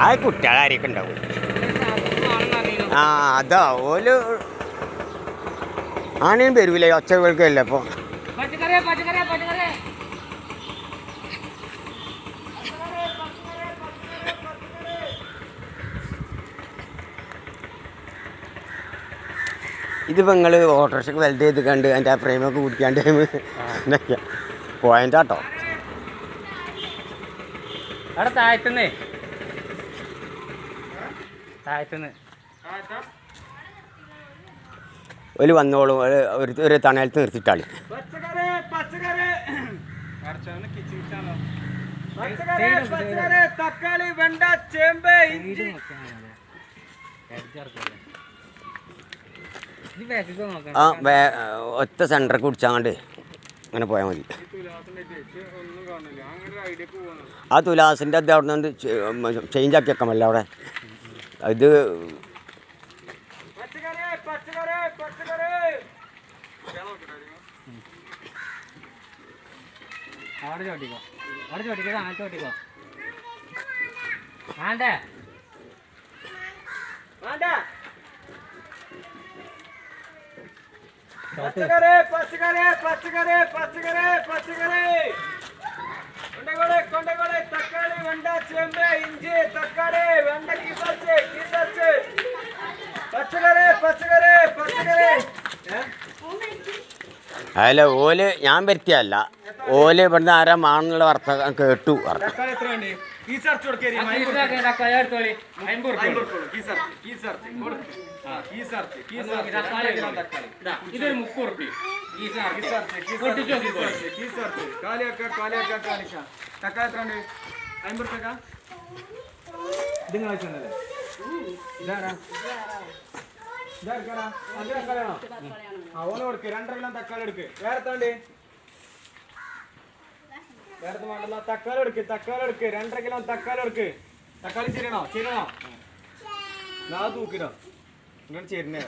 ആ കുട്ടികളാരൊക്കെ ഉണ്ടാവും. ആ അതാ ഓല് ആണേയും വരൂലേ ഒച്ചകൾക്കല്ലേ അപ്പോൾ. ഇതിപ്പോൾ നിങ്ങൾ ഓട്ടോറിക്ഷയ്ക്ക് വെൽഡ് ചെയ്ത് കണ്ട് അതിൻ്റെ ആ ഫ്രെയിമൊക്കെ കുടിക്കാണ്ട് പോയിൻ്റാട്ടോ. അവിടെ താഴത്തുനിന്ന് ഒരു വന്നോളും ഒരു തണലത്ത് നിർത്തിയിട്ടാണ്. തക്കാളി വെണ്ട ചേമ്പ് ഇഞ്ചി ആ ഒറ്റ സെൻറ്ററിൽ കുടിച്ചാണ്ട് അങ്ങനെ പോയാൽ മതി. ആ തുലാസിൻ്റെ അത് അവിടെ നിന്ന് ചേഞ്ച് ആക്കി വെക്കാമല്ലോ അവിടെ. ഇത് അവിടെ ചോട്ടിക്കോ അങ്ങനെ ചോട്ടിക്കോ. വേണ്ടേ പച്ചക്കറി തക്കാളി വെണ്ട ചേമ്പ് ഇഞ്ചി തക്കാളി വെണ്ട കീസർച്ച് പച്ചക്കറി അതിൽ ഓല് ഞാൻ വരുത്തിയല്ല, ഓല് ഇവിടുന്ന് ആരാ മാണെന്നുള്ള വാർത്ത കേട്ടു. ഓന് കൊടുക്ക് 2 കിലോ തക്കാളി എടുക്ക്. വേറെ വേണ്ടേ വേറെ വേണ്ടല്ല. തക്കാളി എടുക്ക് 2 കിലോ തക്കാളി എടുക്ക്. തക്കാളി ചേരണോ ഞാൻ തൂക്കിനോ ഇങ്ങനെ ചേരുന്നേ.